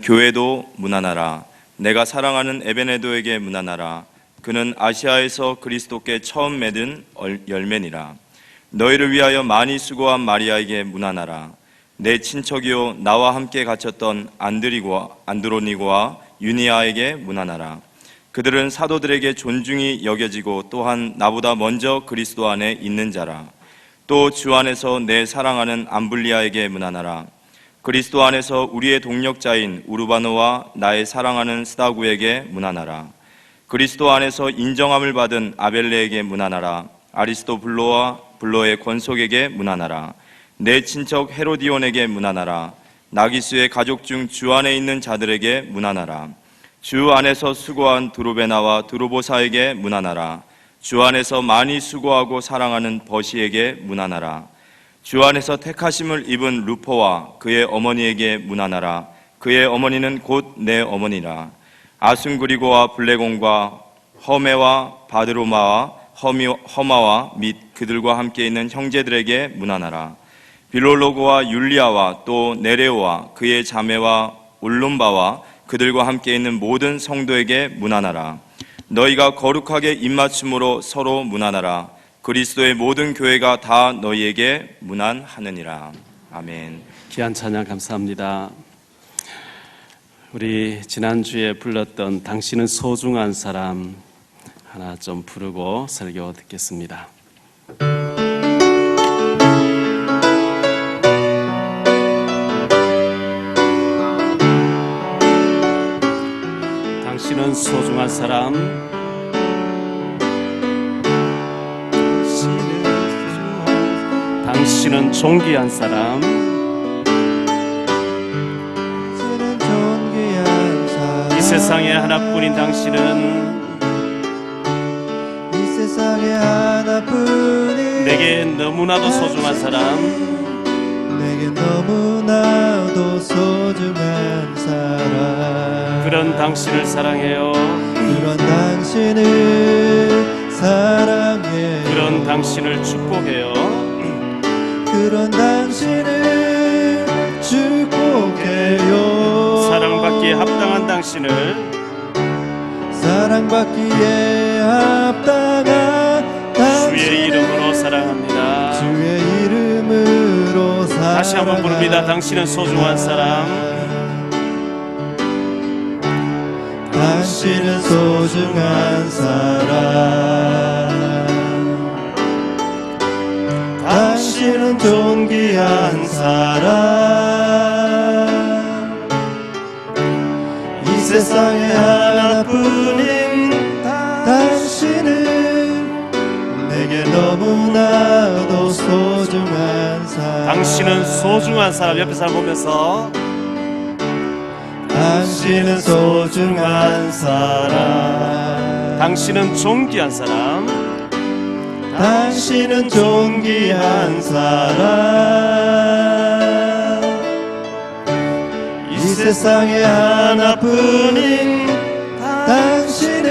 교회도 문안하라. 내가 사랑하는 에베네도에게 문안하라. 그는 아시아에서 그리스도께 처음 맺은 열매니라. 너희를 위하여 많이 수고한 마리아에게 문안하라. 내 친척이요 나와 함께 갇혔던 안드로니고와 유니아에게 문안하라. 그들은 사도들에게 존중이 여겨지고 또한 나보다 먼저 그리스도 안에 있는 자라. 또 주 안에서 내 사랑하는 암블리아에게 문안하라. 그리스도 안에서 우리의 동력자인 우르바노와 나의 사랑하는 스다구에게 문안하라. 그리스도 안에서 인정함을 받은 아벨레에게 문안하라. 아리스토블로와 블로의 권속에게 문안하라. 내 친척 헤로디온에게 문안하라. 나기수의 가족 중 주 안에 있는 자들에게 문안하라. 주 안에서 수고한 드루베나와 드루보사에게 문안하라. 주 안에서 많이 수고하고 사랑하는 버시에게 문안하라. 주 안에서 택하심을 입은 루포와 그의 어머니에게 문안하라. 그의 어머니는 곧 내 어머니라. 아순그리고와 블레곤과 허메와 바드로마와 허마와 및 그들과 함께 있는 형제들에게 문안하라. 빌롤로고와 율리아와 또 네레오와 그의 자매와 올lum바와 그들과 함께 있는 모든 성도에게 문안하라. 너희가 거룩하게 입맞춤으로 서로 문안하라. 그리스도의 모든 교회가 다 너희에게 문안하느니라. 아멘. 귀한 찬양 감사합니다. 우리 지난주에 불렀던 당신은 소중한 사람 하나 좀 부르고 설교 듣겠습니다. 당신은 소중한 사람, 당신은 존귀한 사람, 이 세상에 하나뿐인 당신은 내게 너무나도 소중한 사람, 내게 너무나도 소중한 사람. 그런 당신을 사랑해요. 그런 당신을 사랑해요. 그런 당신을 축복해요. 그런 당신을 축복해요. 사랑받기에 합당한 당신을, 사랑받기에 합당한 당신을 주의 이름으로 사랑합니다. 주의 이름으로 사랑합니다. 다시 한번 부릅니다. 당신은 소중한 사람, 당신은 소중한 사람. 당신은 존귀한 사람. 이 세상에 하나뿐인 당신은 내게 너무나도 소중한 사람. 당신은 소중한 사람. 옆에 사람 보면서 당신은 소중한 사람. 당신은 존귀한 사람, 당신은 존귀한 사람. 이 세상에 하나뿐인 당신은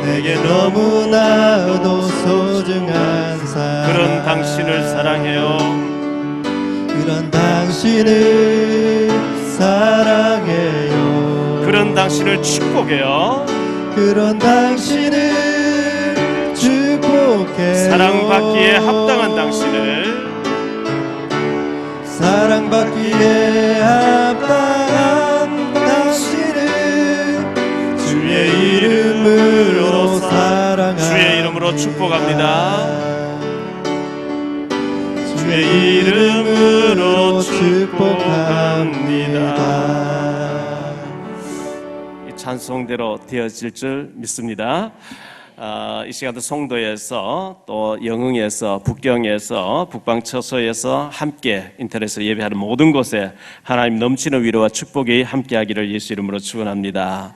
내게 너무나도 소중한 사람. 그런 당신을 사랑해요. 그런 당신을 사랑해요. 그런 당신을 축복해요. 그런 당신을 축복해요. 사랑받기에 합당한 당신을, 사랑받기에 합당한 당신을 주의 이름으로 사랑합니다. 주의 이름으로 축복합니다. 주의 이름으로 축복합니다. 이 찬송대로 되어질 줄 믿습니다. 이 시간도 송도에서 또 영흥에서 북경에서 북방처소에서 함께 인터넷으로 예배하는 모든 곳에 하나님 넘치는 위로와 축복이 함께하기를 예수 이름으로 축원합니다.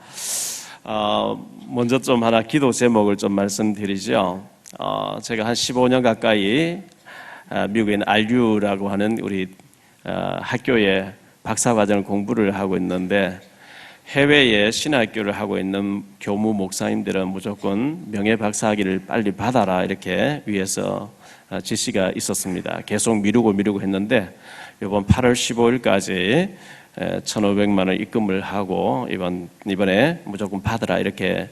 먼저 좀 하나 기도 제목을 좀 말씀드리죠. 제가 한 15년 가까이 미국에 있는 RU라고 하는 우리 학교에 박사과정을 공부를 하고 있는데, 해외에 신학교를 하고 있는 교무 목사님들은 무조건 명예박사학위를 빨리 받아라 이렇게 위에서 지시가 있었습니다. 계속 미루고 했는데 이번 8월 15일까지 1,500만 원 입금을 하고 이번에 무조건 받으라 이렇게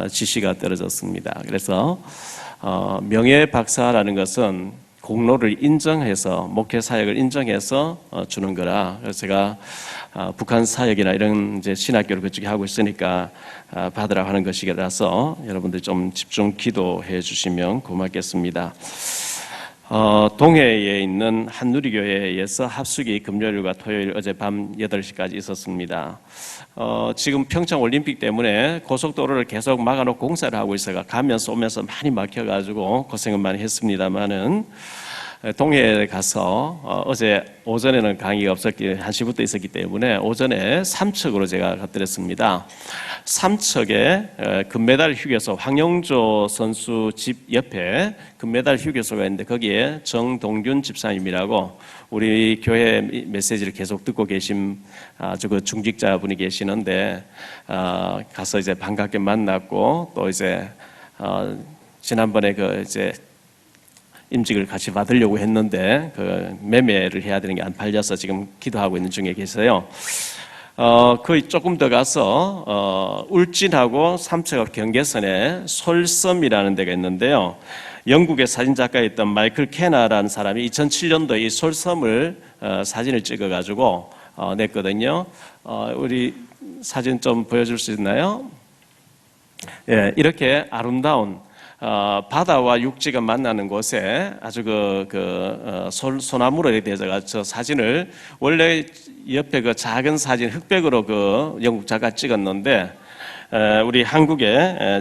지시가 떨어졌습니다. 그래서 명예 박사라는 것은 공로를 인정해서 목회 사역을 인정해서 주는 거라. 그래서 제가 북한 사역이나 이런 이제 신학교를 그쪽에 하고 있으니까 받으라고 하는 것이라서 여러분들 좀 집중 기도해 주시면 고맙겠습니다. 동해에 있는 한누리교회에서 합숙이 금요일과 토요일 어젯밤 8시까지 있었습니다. 지금 평창 올림픽 때문에 고속도로를 계속 막아놓고 공사를 하고 있어가 가면 쏘면서 많이 막혀가지고 고생을 많이 했습니다만은 동해에 가서 어제 오전에는 강의가 없었기 1시부터 있었기 때문에 오전에 삼척으로 제가 갔더랬습니다. 삼척에 금메달 휴게소 황영조 선수 집 옆에 금메달 휴게소가 있는데 거기에 정동균 집사님이라고 우리 교회 메시지를 계속 듣고 계신 아주 그 중직자분이 계시는데 가서 이제 반갑게 만났고 또 이제 지난번에 그 이제 임직을 같이 받으려고 했는데 그 매매를 해야 되는 게 안 팔려서 지금 기도하고 있는 중에 계세요. 거의 조금 더 가서 울진하고 삼척 경계선에 솔섬이라는 데가 있는데요. 영국의 사진작가였던 마이클 캐나라는 사람이 2007년도에 이 솔섬을 사진을 찍어가지고 냈거든요. 우리 사진 좀 보여줄 수 있나요? 예, 이렇게 아름다운 바다와 육지가 만나는 곳에 아주 소나무로 이렇게 되어서 저 사진을 원래 옆에 그 작은 사진 흑백으로 그 영국 작가 찍었는데 우리 한국의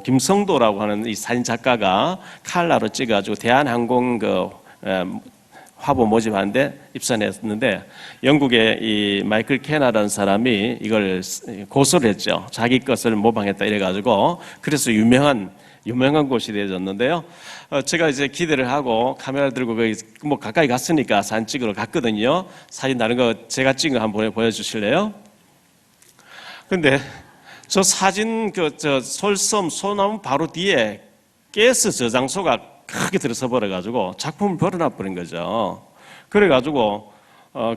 김성도라고 하는 이 사진 작가가 칼라로 찍어가지고 대한항공 화보 모집하는데 입선했는데 영국의 이 마이클 캐나라는 사람이 이걸 고소를 했죠. 자기 것을 모방했다 이래가지고 그래서 유명한 곳이 되어졌는데요. 제가 이제 기대를 하고 카메라 들고 거기 뭐 가까이 갔으니까 사진 찍으러 갔거든요. 사진 나는 거 제가 찍은 거 한번 보여주실래요? 근데 저 사진 솔섬 소나무 바로 뒤에 가스 저장소가 크게 들어서 버려가지고 작품을 버려놔 버린 거죠. 그래가지고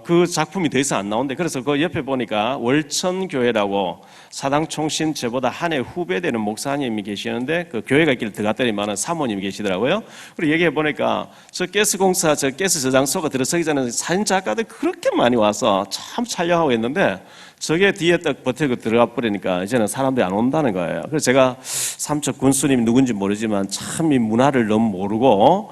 그 작품이 더 이상 안 나오는데 그래서 그 옆에 보니까 월천교회라고 사당총신 저보다 한 해 후배 되는 목사님이 계시는데 그 교회가 있길 들어갔더니만은 사모님이 계시더라고요. 그리고 얘기해 보니까 저 가스공사 저 가스 저장소가 들어서기 전에 사진 작가들 그렇게 많이 와서 참 촬영하고 있는데 저게 뒤에 딱 버티고 들어가 버리니까 이제는 사람들이 안 온다는 거예요. 그래서 제가 삼척 군수님이 누군지 모르지만 참 이 문화를 너무 모르고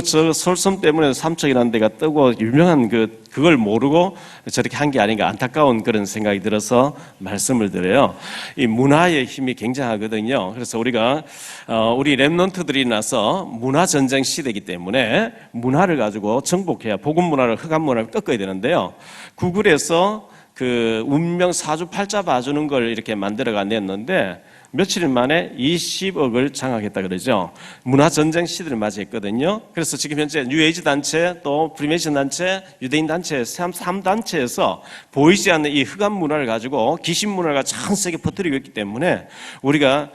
저 솔섬 때문에 삼척이라는 데가 뜨고 유명한 그걸 모르고 저렇게 한 게 아닌가 안타까운 그런 생각이 들어서 말씀을 드려요. 이 문화의 힘이 굉장하거든요. 그래서 우리가 우리 랩런트들이 나서 문화 전쟁 시대이기 때문에 문화를 가지고 정복해야 복음 문화를 흑암 문화를 꺾어야 되는데요. 구글에서 그 운명 사주팔자 봐주는 걸 이렇게 만들어가 냈는데 며칠 만에 20억을 장악했다 그러죠. 문화전쟁 시대를 맞이했거든요. 그래서 지금 현재 뉴에이지 단체 또 프리메이션 단체 유대인 단체 3단체에서 보이지 않는 이 흑암 문화를 가지고 귀신 문화가 전 세계 퍼뜨리고 있기 때문에 우리가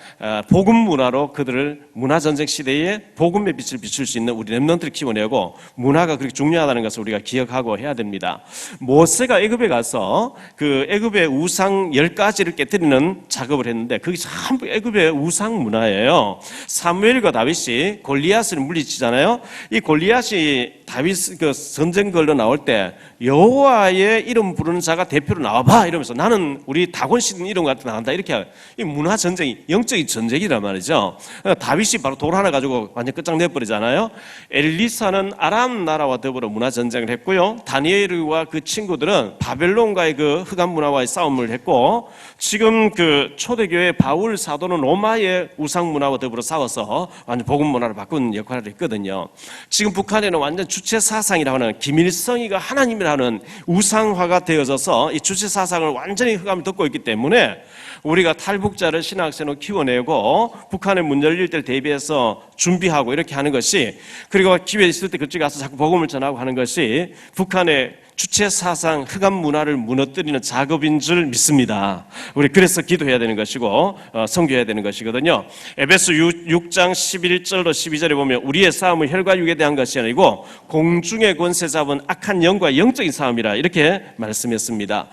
복음 문화로 그들을 문화전쟁 시대에 복음의 빛을 비출 수 있는 우리 렘넌트를 키워내고 문화가 그렇게 중요하다는 것을 우리가 기억하고 해야 됩니다. 모세가 애굽에 가서 그 애굽의 우상 10가지를 깨뜨리는 작업을 했는데 그게 전부 애굽의 우상 문화예요. 사무엘과 다윗이 골리앗을 물리치잖아요. 이 골리앗이 다윗 그 전쟁 걸러 나올 때 여호와의 이름 부르는 자가 대표로 나와봐 이러면서 나는 우리 다곤 씨 이름 같은 나간다 이렇게 이 문화 전쟁이 영적인 전쟁이란 말이죠. 다윗이 바로 돌 하나 가지고 완전 끝장내 버리잖아요. 엘리사는 아람 나라와 더불어 문화 전쟁을 했고요. 다니엘과 그 친구들은 바벨론과의 그 흑암 문화와의 싸움을 했고 지금 그 초대교회 바울 사도는 로마의 우상 문화와 더불어 싸워서 완전 복음 문화를 바꾼 역할을 했거든요. 지금 북한에는 완전 주체 사상이라고 하는 김일성이가 하나님이라는 우상화가 되어져서 이 주체 사상을 완전히 흑암을 덮고 있기 때문에 우리가 탈북자를 신학생으로 키워내고 북한의 문 열릴 때를 대비해서 준비하고 이렇게 하는 것이 그리고 기회 있을 때 그쪽에 가서 자꾸 복음을 전하고 하는 것이 북한의 주체 사상, 흑암 문화를 무너뜨리는 작업인 줄 믿습니다. 우리 그래서 기도해야 되는 것이고 선교해야 되는 것이거든요. 에베소 6장 11절로 12절에 보면 우리의 싸움은 혈과 육에 대한 것이 아니고 공중의 권세 잡은 악한 영과 영적인 싸움이라 이렇게 말씀했습니다.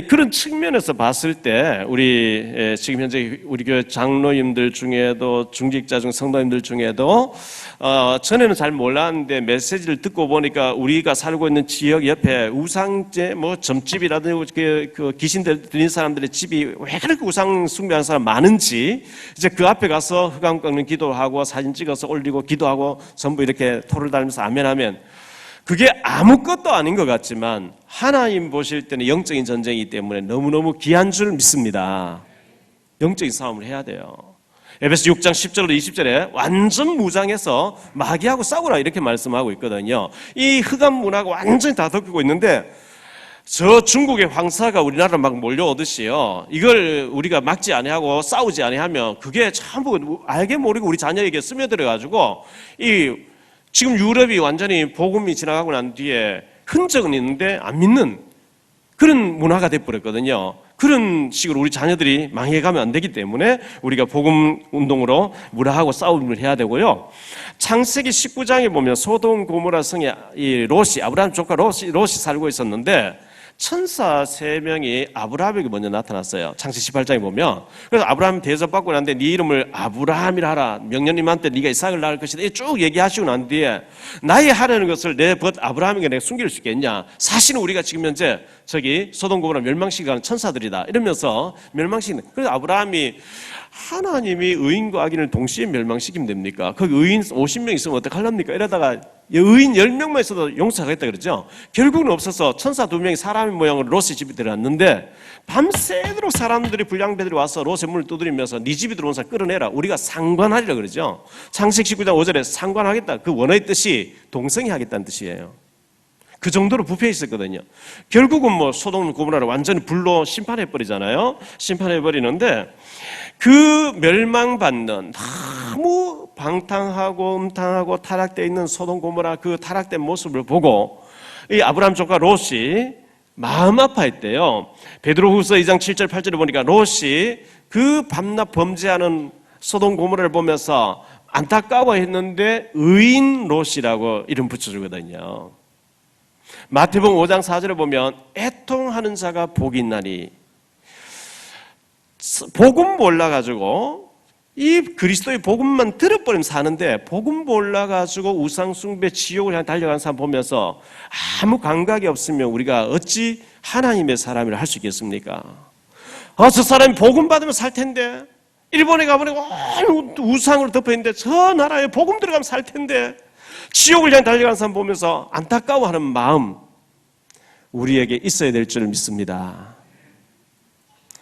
그런 측면에서 봤을 때 우리 지금 현재 우리 교회 장로님들 중에도 중직자 중 성도님들 중에도 전에는 잘 몰랐는데 메시지를 듣고 보니까 우리가 살고 있는 지역 옆에 우상제 뭐 점집이라든지 그 귀신들 들린 사람들의 집이 왜 그렇게 우상 숭배하는 사람 많은지 이제 그 앞에 가서 흑암 깎는 기도하고 사진 찍어서 올리고 기도하고 전부 이렇게 토를 달면서 아멘하면 그게 아무것도 아닌 것 같지만 하나님 보실 때는 영적인 전쟁이기 때문에 너무너무 귀한 줄 믿습니다. 영적인 싸움을 해야 돼요. 에베소 6장 10절로 20절에 완전 무장해서 마귀하고 싸우라 이렇게 말씀하고 있거든요. 이 흑암 문화가 완전히 다 덮이고 있는데 저 중국의 황사가 우리나라로 막 몰려오듯이요. 이걸 우리가 막지 아니하고 싸우지 아니하면 그게 전부 알게 모르고 우리 자녀에게 스며들어가지고 이 지금 유럽이 완전히 복음이 지나가고 난 뒤에 흔적은 있는데 안 믿는 그런 문화가 돼버렸거든요. 그런 식으로 우리 자녀들이 망해가면 안 되기 때문에 우리가 복음 운동으로 무라하고 싸움을 해야 되고요. 창세기 19장에 보면 소돔 고모라 성에 이 롯이 아브라함 조카 롯이 살고 있었는데 천사 3명이 아브라함에게 먼저 나타났어요. 창세기 18장에 보면. 그래서 아브라함이 대접받고 난 뒤에 네 이름을 아브라함이라 하라. 명령님한테 네가 이삭을 낳을 것이다. 쭉 얘기하시고 난 뒤에 나의 하려는 것을 내 벗 아브라함에게 내가 숨길 수 있겠냐. 사실은 우리가 지금 현재 저기 소돔 고모라 멸망시키는 천사들이다. 이러면서 멸망시키는. 그래서 아브라함이 하나님이 의인과 악인을 동시에 멸망시키면 됩니까? 거기 의인 50명 있으면 어떡하렵니까? 이러다가 의인 10명만 있어도 용서하겠다 그러죠. 결국은 없어서 천사 2명이 사람의 모양으로 롯의 집에 들어갔는데 밤새도록 사람들이 불량배들이 와서 롯의 문을 두드리면서 네 집에 들어온 사람 끌어내라. 우리가 상관하리라 그러죠. 창세기 19장 5절에 상관하겠다. 그 원어의 뜻이 동성이 하겠다는 뜻이에요. 그 정도로 부패해 있었거든요. 결국은 뭐 소돔 고모라를 완전히 불로 심판해 버리잖아요. 심판해 버리는데 그 멸망받는 너무 방탕하고 음탕하고 타락되어 있는 소돔 고모라 그 타락된 모습을 보고 이 아브라함 조카 롯이 마음 아파했대요. 베드로후서 2장 7절 8절에 보니까 롯이 그 밤낮 범죄하는 소돔 고모라를 보면서 안타까워했는데 의인 롯이라고 이름 붙여주거든요. 마태복음 5장 4절에 보면 애통하는 자가 복이 있나니 복음 몰라가지고 이 그리스도의 복음만 들어버리면 사는데 복음 몰라가지고 우상숭배 지옥을 향해 달려가는 사람 보면서 아무 감각이 없으면 우리가 어찌 하나님의 사람이라 할 수 있겠습니까? 저 사람이 복음 받으면 살 텐데 일본에 가보니까 우상으로 덮여있는데 저 나라에 복음 들어가면 살 텐데 지옥을 향해 달려가는 사람 보면서 안타까워하는 마음 우리에게 있어야 될 줄 믿습니다.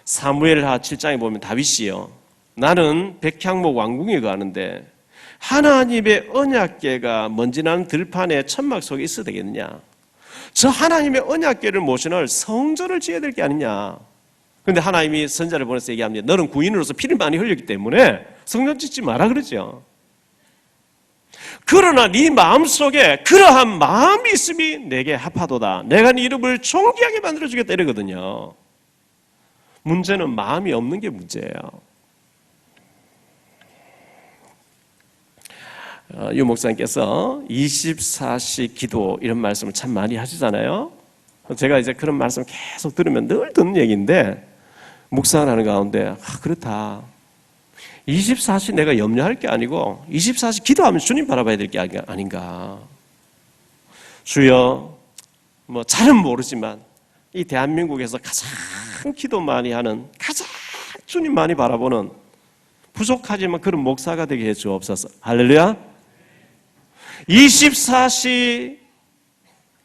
사무엘하 7장에 보면 다윗이요. 나는 백향목 왕궁에 가는데 하나님의 언약궤가 먼지나는 들판에 천막 속에 있어야 되겠느냐. 저 하나님의 언약궤를 모셔놓을 성전을 지어야 될 게 아니냐. 그런데 하나님이 선자를 보내서 얘기합니다. 너는 구인으로서 피를 많이 흘렸기 때문에 성전 짓지 마라 그러죠. 그러나 네 마음속에 그러한 마음이 있음이 내게 합하도다. 내가 네 이름을 존귀하게 만들어주겠다 이러거든요. 문제는 마음이 없는 게 문제예요. 유 목사님께서 24시 기도 이런 말씀을 참 많이 하시잖아요. 제가 이제 그런 말씀 계속 들으면 늘 듣는 얘기인데 묵상을 하는 가운데 그렇다. 24시 내가 염려할 게 아니고 24시 기도하면 주님 바라봐야 될 게 아닌가. 주여 뭐 잘은 모르지만 이 대한민국에서 가장 기도 많이 하는 가장 주님 많이 바라보는 부족하지만 그런 목사가 되게 해주옵소서. 할렐루야. 24시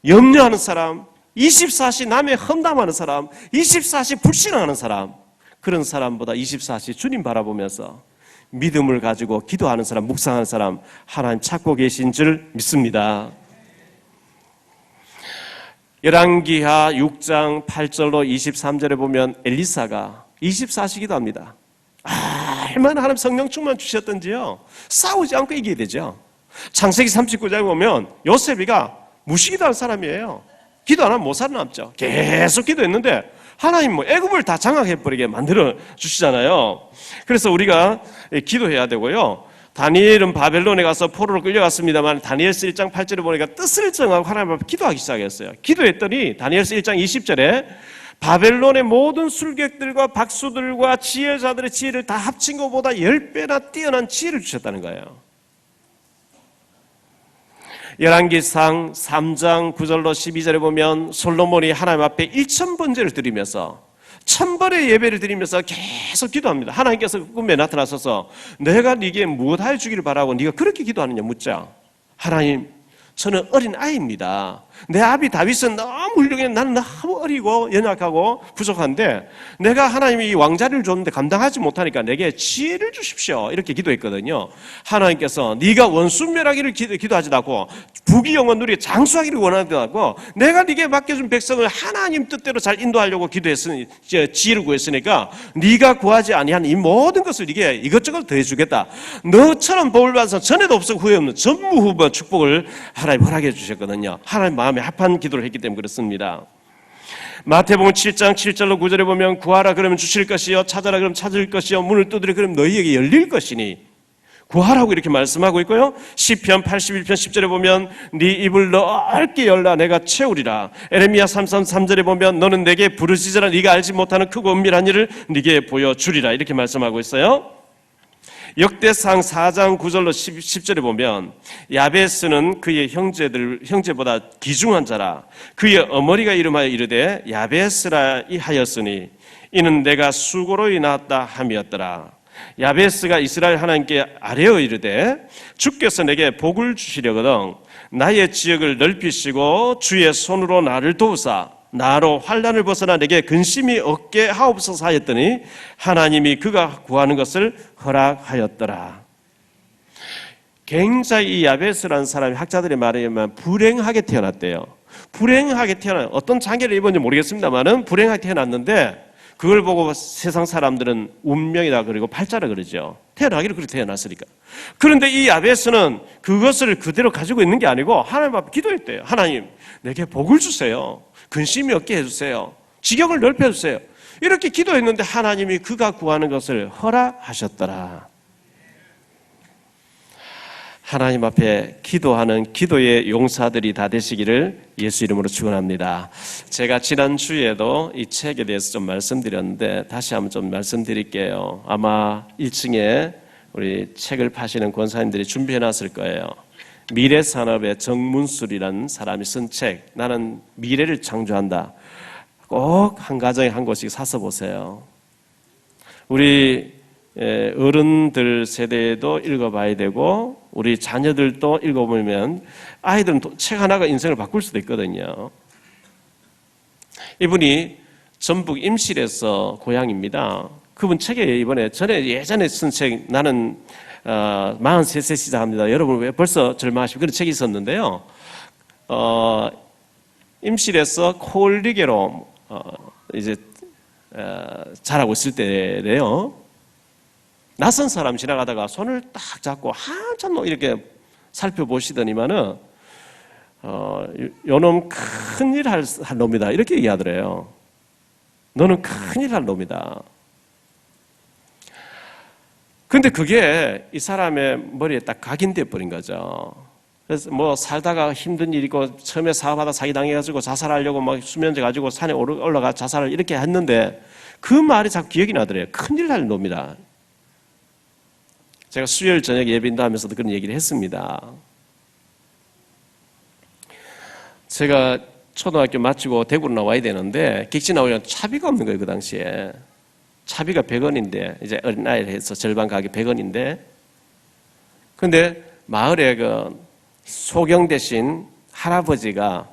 염려하는 사람, 24시 남의 험담하는 사람, 24시 불신하는 사람, 그런 사람보다 24시 주님 바라보면서 믿음을 가지고 기도하는 사람, 묵상하는 사람 하나님 찾고 계신 줄 믿습니다. 열왕기하 6장 8절로 23절에 보면 엘리사가 24시 기도합니다. 얼마나 하나님 성령 충만 주셨던지요. 싸우지 않고 이기게 되죠. 창세기 39장에 보면 요셉이가 무시기도한 사람이에요. 기도 안 하면 못 살아남죠. 계속 기도했는데 하나님 뭐 애굽을 다 장악해버리게 만들어 주시잖아요. 그래서 우리가 기도해야 되고요. 다니엘은 바벨론에 가서 포로로 끌려갔습니다만 다니엘서 1장 8절에 보니까 뜻을 정하고 하나님 앞에 기도하기 시작했어요. 기도했더니 다니엘서 1장 20절에 바벨론의 모든 술객들과 박수들과 지혜자들의 지혜를 다 합친 것보다 10배나 뛰어난 지혜를 주셨다는 거예요. 열왕기상 3장 9절로 12절에 보면 솔로몬이 하나님 앞에 1000번제를 드리면서 1000번의 예배를 드리면서 계속 기도합니다. 하나님께서 꿈에 나타나셔서 내가 네게 무엇하여 주기를 바라고 네가 그렇게 기도하느냐 묻자. 하나님, 저는 어린 아이입니다. 내 아비 다윗은 너무 훌륭해. 나는 너무 어리고 연약하고 부족한데 내가 하나님이 이 왕자리를 줬는데 감당하지 못하니까 내게 지혜를 주십시오. 이렇게 기도했거든요. 하나님께서 네가 원수멸하기를 기도하지도 않고 부귀영화 누리게 장수하기를 원하지도 않고 내가 네게 맡겨준 백성을 하나님 뜻대로 잘 인도하려고 기도했으니 지혜를 구했으니까 네가 구하지 아니한 이 모든 것을 네게 이것저것 더해주겠다. 너처럼 복을 받아서 전에도 없었고 후에 없는 전무후무한 축복을 하나님 허락해 주셨거든요. 하나님 마음에 합한 기도를 했기 때문에 그렇습니다. 마태복음 7장 7절로 9절에 보면 구하라 그러면 주실 것이요 찾아라 그러면 찾을 것이요 문을 두드려 그러면 너희에게 열릴 것이니 구하라고 이렇게 말씀하고 있고요. 시편 81편 10절에 보면 네 입을 넓게 열라 내가 채우리라. 에레미야 33절에 보면 너는 내게 부르짖으라 네가 알지 못하는 크고 은밀한 일을 네게 보여주리라 이렇게 말씀하고 있어요. 역대상 4장 9절로 10절에 보면 야베스는 그의 형제보다 귀중한 자라. 그의 어머니가 이름하여 이르되 야베스라 하였으니 이는 내가 수고로 인하였다 함이었더라. 야베스가 이스라엘 하나님께 아뢰어 이르되 주께서 내게 복을 주시려거든 나의 지역을 넓히시고 주의 손으로 나를 도우사 나로 환난을 벗어나 내게 근심이 없게 하옵소서 하였더니 하나님이 그가 구하는 것을 허락하였더라. 굉장히 이 야베스라는 사람이 학자들의 말에 의하면 불행하게 태어났대요. 불행하게 태어난 어떤 장애를 입었는지 모르겠습니다만은 불행하게 태어났는데 그걸 보고 세상 사람들은 운명이다 그리고 팔자라 그러죠. 태어나기를 그렇게 태어났으니까. 그런데 이 야베스는 그것을 그대로 가지고 있는 게 아니고 하나님 앞에 기도했대요. 하나님 내게 복을 주세요. 근심이 없게 해주세요. 지경을 넓혀주세요. 이렇게 기도했는데 하나님이 그가 구하는 것을 허락하셨더라. 하나님 앞에 기도하는 기도의 용사들이 다 되시기를 예수 이름으로 축원합니다. 제가 지난주에도 이 책에 대해서 좀 말씀드렸는데 다시 한번 좀 말씀드릴게요. 아마 1층에 우리 책을 파시는 권사님들이 준비해놨을 거예요. 미래산업의 정문술이라는 사람이 쓴 책, 나는 미래를 창조한다. 꼭 한 가정에 한 권씩 사서 보세요. 우리 어른들 세대에도 읽어봐야 되고 우리 자녀들도 읽어보면 아이들은 책 하나가 인생을 바꿀 수도 있거든요. 이분이 전북 임실에서 고향입니다. 그분 책에 예전에 쓴 책 나는 43세 시작합니다. 여러분 왜 벌써 절망하시고 그런 책이 있었는데요. 임실에서 콜리게로 이제 자라고 있을 때래요. 낯선 사람 지나가다가 손을 딱 잡고 한참 이렇게 살펴보시더니만은 요놈 큰일 할 놈이다 이렇게 얘기하더래요. 너는 큰일 할 놈이다. 근데 그게 이 사람의 머리에 딱 각인돼 버린 거죠. 그래서 뭐 살다가 힘든 일이고 처음에 사업하다 사기당해가지고 자살하려고 막 수면제 가지고 산에 올라가 자살을 이렇게 했는데 그 말이 자꾸 기억이 나더래요. 큰일 날 놈이다. 제가 수요일 저녁 예배인도하면서도 그런 얘기를 했습니다. 제가 초등학교 마치고 대구로 나와야 되는데 객지 나오려면 차비가 없는 거예요. 그 당시에 차비가 100원인데 이제 어린아이를 해서 절반 가격이 100원인데 근데 마을에 그 소경 대신 할아버지가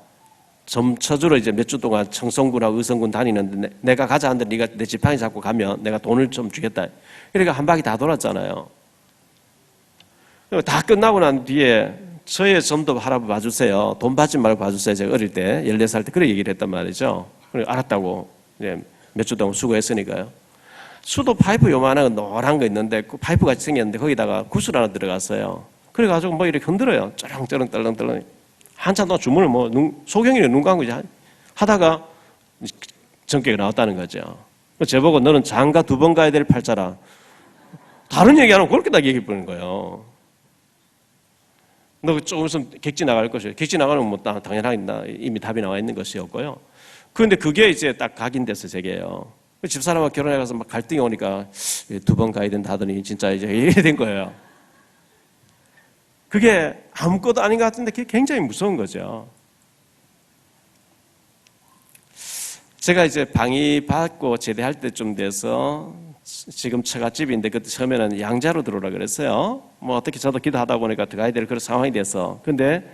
점처주로 이제 몇 주 동안 청송군하고 의성군 다니는데 내가 가자 하는데 네가 내 지팡이 잡고 가면 내가 돈을 좀 주겠다. 그러니까 한 바퀴 다 돌았잖아요. 다 끝나고 난 뒤에 저의 점도 할아버지 봐주세요. 돈 받지 말고 봐주세요. 제가 어릴 때 14살 때 그런 얘기를 했단 말이죠. 그리고 알았다고 몇 주 동안 수고했으니까요. 수도 파이프 요만한 노란 거 있는데 그 파이프 같이 생겼는데 거기다가 구슬 하나 들어갔어요. 그래가지고 뭐 이렇게 흔들어요. 쩌렁쩌렁 떨렁떨렁. 한참 동안 주문을 소경이는 눈 감고 이제 하다가 전격이 나왔다는 거죠. 저보고 너는 장가 2번 가야 될 팔자라. 다른 얘기 안 하고 그렇게 딱 얘기해 버리는 거예요. 너 조금 있으면 객지 나갈 것이에요. 객지 나가면 뭐 당연하게 이미 답이 나와 있는 것이었고요. 그런데 그게 이제 딱 각인돼서 제게요. 집사람하고 결혼해 가서 막 갈등이 오니까 2번 가야 된다 하더니 진짜 이제 이래 된 거예요. 그게 아무것도 아닌 것 같은데 그게 굉장히 무서운 거죠. 제가 이제 방위 받고 제대할 때쯤 돼서 지금 처갓집인데 그때 처음에는 양자로 들어오라 그랬어요. 뭐 어떻게 저도 기도하다 보니까 들어가야 될 그런 상황이 돼서. 근데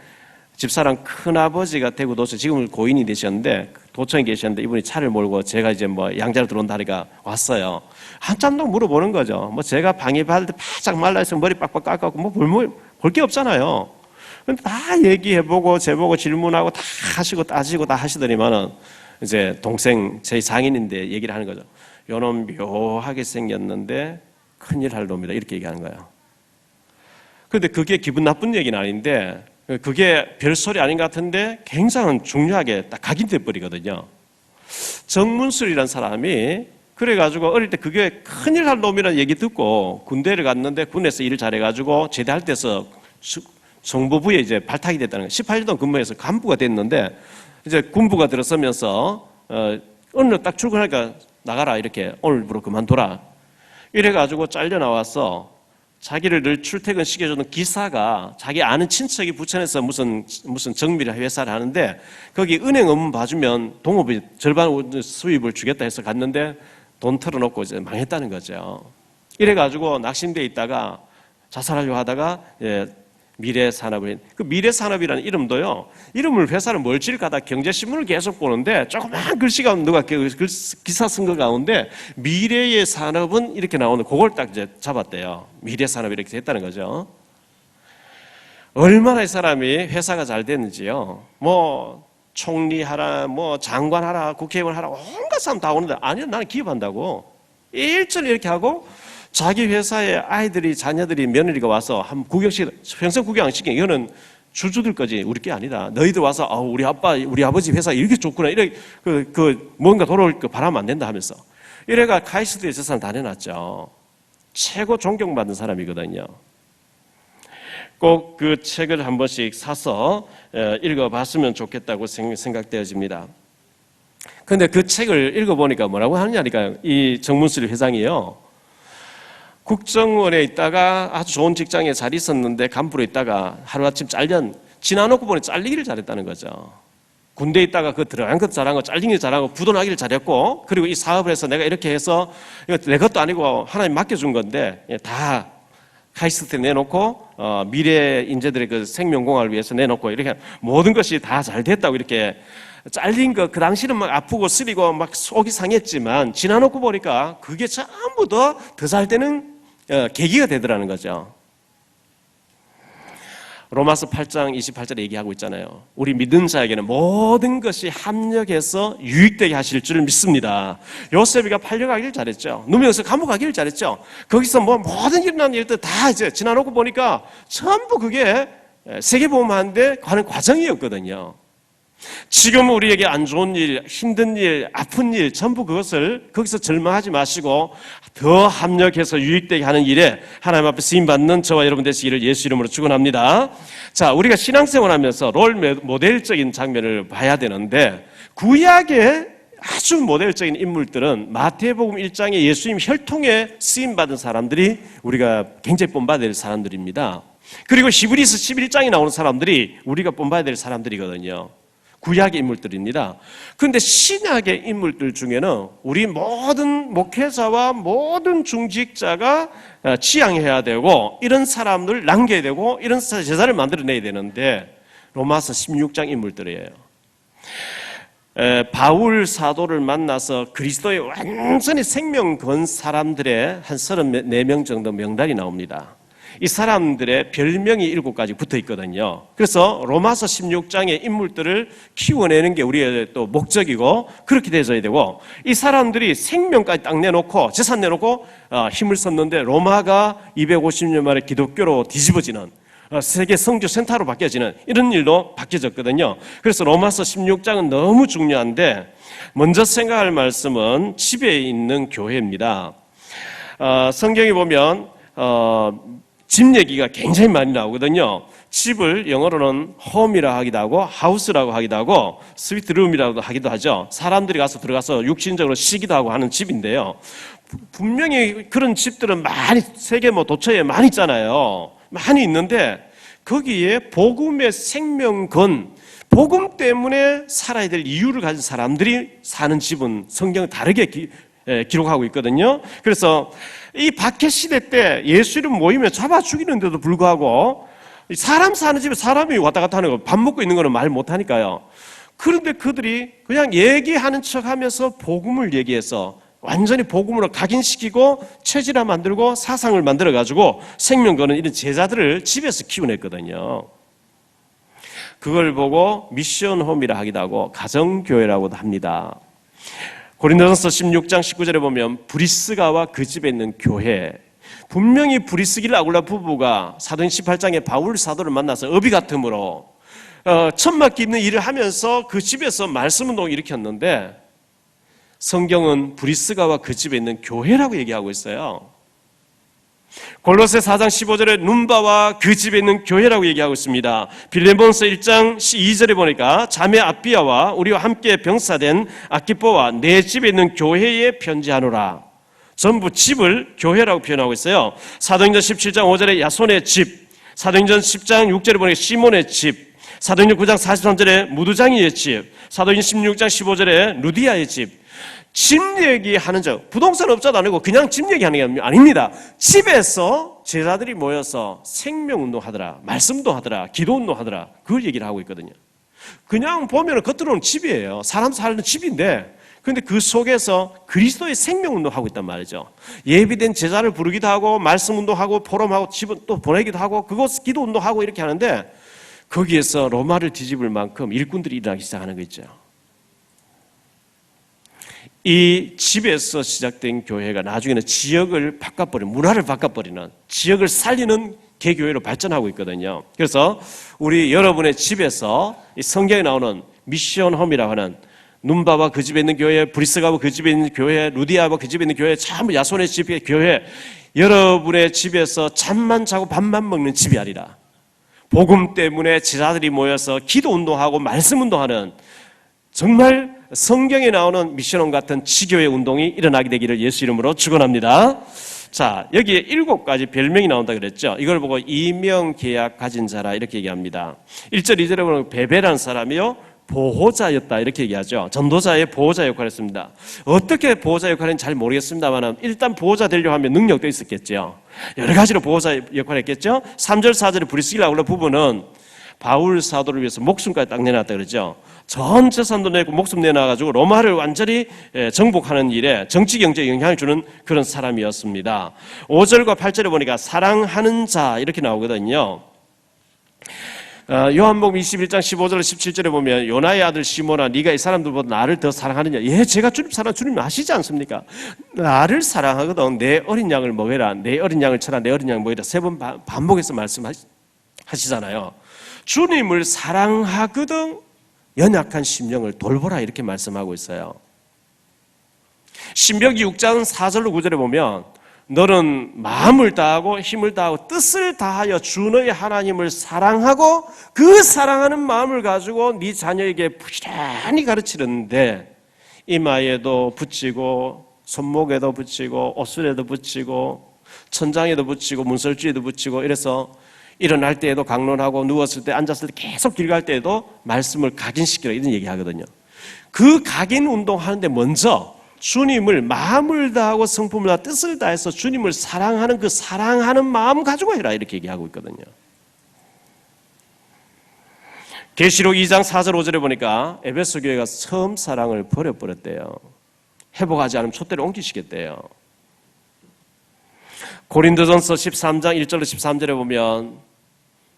집사람 큰아버지가 대구 도청, 지금은 고인이 되셨는데 도청에 계셨는데 이분이 차를 몰고 제가 이제 뭐 양자로 들어온다 하니까 왔어요. 한참도 물어보는 거죠. 뭐 제가 방위 받을 때 바짝 말라있으면 머리 빡빡 깎아갖고 뭐 볼 게 없잖아요. 근데 다 얘기해보고 제보고 질문하고 다 하시고 따지고 다 하시더니만은 이제 동생 제 상인인데 얘기를 하는 거죠. 요놈 묘하게 생겼는데 큰일 할 놈이다 이렇게 얘기하는 거예요. 그런데 그게 기분 나쁜 얘기는 아닌데 그게 별소리 아닌 것 같은데 굉장히 중요하게 딱 각인돼 버리거든요. 정문술이라는 사람이 그래가지고 어릴 때 그게 큰일 할 놈이라는 얘기 듣고 군대를 갔는데 군에서 일을 잘해가지고 제대할 때서 정보부에 이제 발탁이 됐다는 거예요. 18년 동안 근무해서 간부가 됐는데 이제 군부가 들어서면서 어느 날 딱 출근하니까 나가라 이렇게 오늘부로 그만둬라 이래가지고 잘려 나와서 자기를 늘 출퇴근시켜주는 기사가 자기 아는 친척이 부천에서 무슨 정밀 회사를 하는데 거기 은행 업무 봐주면 동업이 절반 수입을 주겠다 해서 갔는데 돈 털어놓고 이제 망했다는 거죠. 이래가지고 낙심돼 있다가 자살하려고 하다가 미래산업을 그 미래산업이라는 이름도요. 이름을 회사를 멀찌를 가다 경제신문을 계속 보는데 조그만 글씨가 누가 기사 쓴 거 가운데 미래의 산업은 이렇게 나오는데 그걸 딱 이제 잡았대요. 미래산업 이렇게 됐다는 거죠. 얼마나 이 사람이 회사가 잘 됐는지요. 뭐 총리하라, 뭐 장관하라, 국회의원 하라 온갖 사람 다 오는데 아니요 나는 기업한다고 일절 이렇게 하고. 자기 회사에 아이들이 자녀들이 며느리가 와서 한 구경식 평생 구경 안 시키는 이거는 주주들 거지 우리 게 아니다. 너희들 와서 우리 아빠 우리 아버지 회사 이렇게 좋구나 이렇게 뭔가 돌아올 거 바라면 안 된다 하면서 이래가 카이스트의 재산을 다 내놨죠. 최고 존경받는 사람이거든요. 꼭 그 책을 한 번씩 사서 읽어봤으면 좋겠다고 생각되어집니다. 그런데 그 책을 읽어보니까 뭐라고 하느냐니까 이 정문술 회장이요. 국정원에 있다가 아주 좋은 직장에 잘 있었는데 간부로 있다가 하루아침 지나놓고 보니 잘리기를 잘했다는 거죠. 군대에 있다가 그 들어간 것도 잘한 거, 잘리기를 잘하고 부도나기를 잘했고 그리고 이 사업을 해서 내가 이렇게 해서 이거 내 것도 아니고 하나님 맡겨준 건데 다 카이스트에 내놓고 미래 인재들의 그 생명공학을 위해서 내놓고 이렇게 모든 것이 다 잘 됐다고 이렇게 잘린 거 그 당시는 막 아프고 쓰리고 막 속이 상했지만 지나놓고 보니까 그게 전부 더 잘 되는 계기가 되더라는 거죠. 로마서 8장 28절에 얘기하고 있잖아요. 우리 믿는 자에게는 모든 것이 합력해서 유익되게 하실 줄 믿습니다. 요셉이가 팔려가기를 잘했죠. 누명에서 감옥 가기를 잘했죠. 거기서 뭐 모든 일어난 일들 다 이제 지나놓고 보니까 전부 그게 세계보험하는데 가는 과정이었거든요. 지금 우리에게 안 좋은 일, 힘든 일, 아픈 일 전부 그것을 거기서 절망하지 마시고 더 합력해서 유익되게 하는 일에 하나님 앞에 쓰임받는 저와 여러분 되시기를 예수 이름으로 축원합니다. 자, 우리가 신앙생활하면서 롤 모델적인 장면을 봐야 되는데 구약의 아주 모델적인 인물들은 마태복음 1장에 예수님 혈통에 쓰임받은 사람들이 우리가 굉장히 본받아야 될 사람들입니다. 그리고 히브리서 11장에 나오는 사람들이 우리가 본받아야 될 사람들이거든요. 구약의 인물들입니다. 그런데 신약의 인물들 중에는 우리 모든 목회자와 모든 중직자가 지향해야 되고 이런 사람들 남겨야 되고 이런 제자를 만들어내야 되는데 로마서 16장 인물들이에요. 바울 사도를 만나서 그리스도의 완전히 생명 건 사람들의 한 34명 정도 명단이 나옵니다. 이 사람들의 별명이 7가지 붙어 있거든요. 그래서 로마서 16장의 인물들을 키워내는 게 우리의 또 목적이고 그렇게 되어야 되고 이 사람들이 생명까지 딱 내놓고 재산 내놓고 힘을 썼는데 로마가 250년 만에 기독교로 뒤집어지는 세계 성교 센터로 바뀌어지는 이런 일로 바뀌어졌거든요. 그래서 로마서 16장은 너무 중요한데 먼저 생각할 말씀은 집에 있는 교회입니다. 성경에 보면 집 얘기가 굉장히 많이 나오거든요. 집을 영어로는 홈이라고 하기도 하고 하우스라고 하기도 하고 스위트룸이라고 하기도 하죠. 사람들이 가서 들어가서 육신적으로 쉬기도 하고 하는 집인데요. 분명히 그런 집들은 많이 세계 도처에 많이 있잖아요. 많이 있는데 거기에 복음의 생명건, 복음 때문에 살아야 될 이유를 가진 사람들이 사는 집은 성경은 다르게 기록하고 있거든요. 그래서 이 박해 시대 때 예수를 모이면 잡아 죽이는데도 불구하고 사람 사는 집에 사람이 왔다 갔다 하는 거, 밥 먹고 있는 거는 말 못하니까요. 그런데 그들이 그냥 얘기하는 척하면서 복음을 얘기해서 완전히 복음으로 각인시키고 체질화 만들고 사상을 만들어가지고 생명 거는 이런 제자들을 집에서 키워냈거든요. 그걸 보고 미션홈이라 하기도 하고 가정교회라고도 합니다. 고린도전서 16장 19절에 보면 브리스가와 그 집에 있는 교회, 분명히 브리스길라 아굴라 부부가 사도행 18장에 바울 사도를 만나서 어비 같음으로 천막 깁는 일을 하면서 그 집에서 말씀 운동을 일으켰는데 성경은 브리스가와 그 집에 있는 교회라고 얘기하고 있어요. 골로새 4장 15절에 눈바와 그 집에 있는 교회라고 얘기하고 있습니다. 빌레몬서 1장 2절에 보니까 자매 아비아와 우리와 함께 병사된 아키뽀와 내 집에 있는 교회에 편지하노라. 전부 집을 교회라고 표현하고 있어요. 사도행전 17장 5절에 야손의 집, 사도행전 10장 6절에 보니까 시몬의 집, 사도행전 9장 43절에 무두장이의 집, 사도행전 16장 15절에 루디아의 집. 집 얘기하는 적, 부동산 업자도 아니고 그냥 집 얘기하는 게 아닙니다. 집에서 제자들이 모여서 생명운동 하더라, 말씀도 하더라, 기도운동 하더라, 그걸 얘기를 하고 있거든요. 그냥 보면 겉으로는 집이에요. 사람 사는 집인데 그런데 그 속에서 그리스도의 생명운동 하고 있단 말이죠. 예비된 제자를 부르기도 하고 말씀운동하고 포럼하고 집은 또 보내기도 하고 그곳 기도운동하고 이렇게 하는데 거기에서 로마를 뒤집을 만큼 일꾼들이 일어나기 시작하는 거 있죠. 이 집에서 시작된 교회가 나중에는 지역을 바꿔버리는, 문화를 바꿔버리는, 지역을 살리는 개교회로 발전하고 있거든요. 그래서 우리 여러분의 집에서 이 성경에 나오는 미션홈이라고 하는 눈바와 그 집에 있는 교회, 브리스가와 그 집에 있는 교회, 루디아와 그 집에 있는 교회, 참 야손의 집의 교회, 여러분의 집에서 잠만 자고 밥만 먹는 집이 아니라 복음 때문에 제자들이 모여서 기도 운동하고 말씀 운동하는 정말 성경에 나오는 미션홈 같은 지교회 운동이 일어나게 되기를 예수 이름으로 축원합니다. 자, 여기에 7가지 별명이 나온다 그랬죠. 이걸 보고 이명 계약 가진 자라 이렇게 얘기합니다. 1절 2절에 보면 베베라는 사람이요 보호자였다 이렇게 얘기하죠. 전도자의 보호자 역할을 했습니다. 어떻게 보호자 역할인지 잘 모르겠습니다만 일단 보호자 되려고 하면 능력도 있었겠죠. 여러 가지로 보호자 역할을 했겠죠. 3절 4절에 브리스길라 아굴라 부부는 바울 사도를 위해서 목숨까지 딱 내놨다 그러죠. 전 재산도 내고 목숨 내놔가지고 로마를 완전히 정복하는 일에 정치 경제에 영향을 주는 그런 사람이었습니다. 5절과 8절에 보니까 사랑하는 자 이렇게 나오거든요. 요한복음 21장 15절 17절에 보면 요나의 아들 시몬아 네가 이 사람들보다 나를 더 사랑하느냐. 예, 제가 주님 사랑 주님 아시지 않습니까? 나를 사랑하거든 내 어린 양을 먹여라, 내 어린 양을 쳐라, 내 어린 양을 먹여라. 3번 반복해서 말씀하시잖아요. 주님을 사랑하거든 연약한 심령을 돌보라 이렇게 말씀하고 있어요. 신명기 6장 4절로 9절에 보면 너는 마음을 다하고 힘을 다하고 뜻을 다하여 주 너의 하나님을 사랑하고 그 사랑하는 마음을 가지고 네 자녀에게 부지런히 가르치는데 이마에도 붙이고 손목에도 붙이고 옷술에도 붙이고 천장에도 붙이고 문설주에도 붙이고 이래서 일어날 때에도 강론하고 누웠을 때 앉았을 때 계속 길 갈 때에도 말씀을 각인시키라 이런 얘기하거든요. 그 각인 운동하는데 먼저 주님을 마음을 다하고 성품을 다하고 뜻을 다해서 주님을 사랑하는 그 사랑하는 마음 가지고 해라 이렇게 얘기하고 있거든요. 계시록 2장 4절 5절에 보니까 에베소 교회가 처음 사랑을 버려버렸대요. 회복하지 않으면 촛대를 옮기시겠대요. 고린도전서 13장 1절로 13절에 보면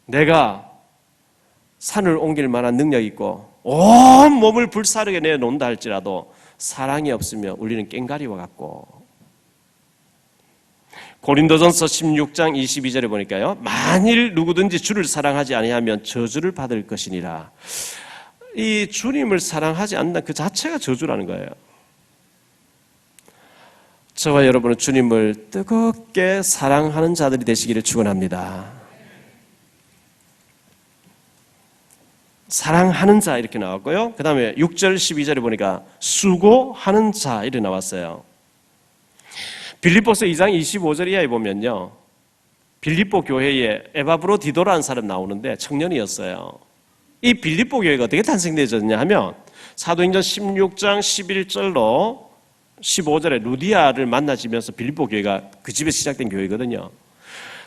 내가 산을 옮길 만한 능력이 있고 온 몸을 불사르게 내놓는다 할지라도 사랑이 없으면 우리는 꽹가리와 같고 고린도전서 16장 22절에 보니까요. 만일 누구든지 주를 사랑하지 아니하면 저주를 받을 것이니라. 이 주님을 사랑하지 않는 그 자체가 저주라는 거예요. 저와 여러분은 주님을 뜨겁게 사랑하는 자들이 되시기를 축원합니다. 사랑하는 자 이렇게 나왔고요. 그 다음에 6절 12절에 보니까 수고하는 자 이렇게 나왔어요. 빌립보서 2장 25절 이하에 보면요. 빌립보 교회에 에바브로디도라는 사람 나오는데 청년이었어요. 이 빌립보 교회가 어떻게 탄생되었냐 하면 사도행전 16장 11절로 15절에 루디아를 만나시면서 빌립보 교회가 그 집에 시작된 교회거든요.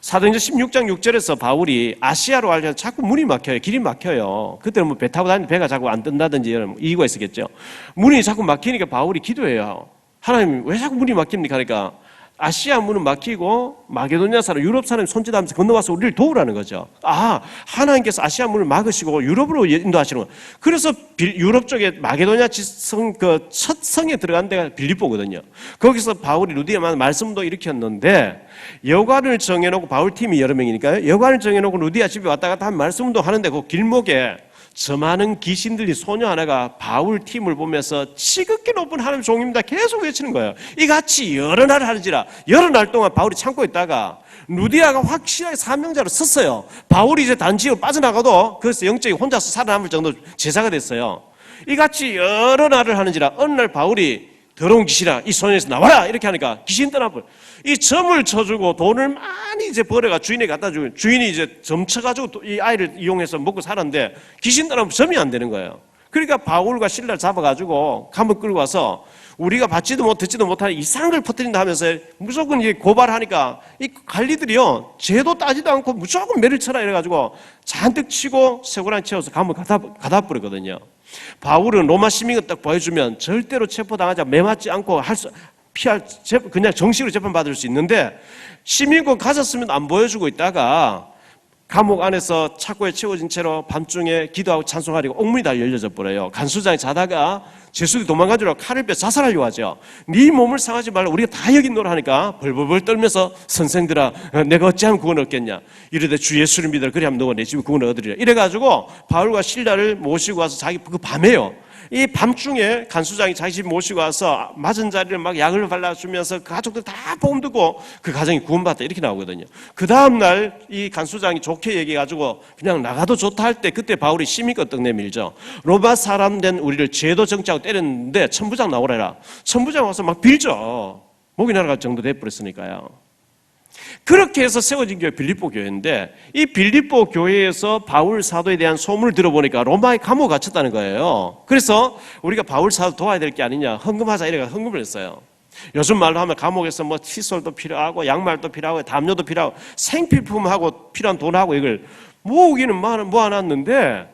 사도행전 16장 6절에서 바울이 아시아로 가려면 자꾸 문이 막혀요. 길이 막혀요. 그때는 뭐 배 타고 다니는 배가 자꾸 안 뜬다든지 이런 이유가 있었겠죠. 문이 자꾸 막히니까 바울이 기도해요. 하나님 왜 자꾸 문이 막힙니까? 그러니까 아시아 문은 막히고 마게도냐 사람, 유럽 사람이 손짓하면서 건너와서 우리를 도우라는 거죠. 아, 하나님께서 아시아 문을 막으시고 유럽으로 인도하시는 거예요. 그래서 유럽 쪽에 마게도냐 지성 그 첫 성에 들어간 데가 빌립보거든요. 거기서 바울이 루디아만 말씀도 일으켰는데 여관을 정해놓고 바울 팀이 여러 명이니까요. 여관을 정해놓고 루디아 집에 왔다 갔다 한 말씀도 하는데 그 길목에 저 많은 귀신 들린 소녀 하나가 바울 팀을 보면서 지극히 높은 하나님 종입니다 계속 외치는 거예요. 이같이 여러 날 하는지라. 여러 날 동안 바울이 참고 있다가 루디아가 확실하게 사명자로 섰어요. 바울이 이제 단지로 빠져나가도 그래서 영적이 혼자서 살아남을 정도 제자가 됐어요. 이같이 여러 날을 하는지라. 어느 날 바울이 더러운 귀신아 이 소녀에서 나와라 이렇게 하니까 귀신 떠나버려. 이 점을 쳐주고 돈을 많이 이제 벌어가 주인에게 갖다 주고 주인이 이제 점 쳐가지고 또 이 아이를 이용해서 먹고 살았는데 귀신 떠나면 점이 안 되는 거예요. 그러니까 바울과 실라를 잡아가지고 감옥 끌고 와서 우리가 받지도 못 듣지도 못하는 이상한 걸 퍼뜨린다 하면서 무조건 이게 고발하니까 이 관리들이요 죄도 따지도 않고 무조건 매를 쳐라 이래가지고 잔뜩 치고 쇠고랑 채워서 감옥 가다 버리거든요. 바울은 로마 시민을 딱 보여주면 절대로 체포당하자 매맞지 않고 그냥 정식으로 재판받을 수 있는데 시민권 가졌으면 안 보여주고 있다가 감옥 안에서 착고에 채워진 채로 밤중에 기도하고 찬송하려고 옥문이 다 열려져 버려요. 간수장이 자다가 죄수들이 도망가주려고 칼을 빼 자살하려고 하죠. 네 몸을 상하지 말라 우리가 다 여기 있노라 하니까 벌벌벌 떨면서 선생들아 내가 어찌하면 구원 얻겠냐 이러되 주 예수를 믿으라 그리하면 너가 내 집에 구원을 얻으리라 이래가지고 바울과 실라를 모시고 와서 자기 그 밤에요. 이 밤중에 간수장이 자기 집 모시고 와서 맞은 자리를 막 약을 발라주면서 그 가족들 다 보험 듣고 그 가정이 구원받다 이렇게 나오거든요. 그 다음날 이 간수장이 좋게 얘기해가지고 그냥 나가도 좋다 할 때 그때 바울이 심의껏 떡내밀죠. 로마 사람 된 우리를 죄도 정죄하고 때렸는데 천부장 나오래라. 천부장 와서 막 빌죠. 목이 날아갈 정도 돼버렸으니까요. 그렇게 해서 세워진 교회 빌립보 교회인데 이 빌립보 교회에서 바울 사도에 대한 소문을 들어보니까 로마에 감옥 갇혔다는 거예요. 그래서 우리가 바울 사도 도와야 될 게 아니냐 헌금하자 이래가 헌금을 했어요. 요즘 말로 하면 감옥에서 뭐 칫솔도 필요하고 양말도 필요하고 담요도 필요하고 생필품하고 필요한 돈하고 이걸 모으기는 모아놨는데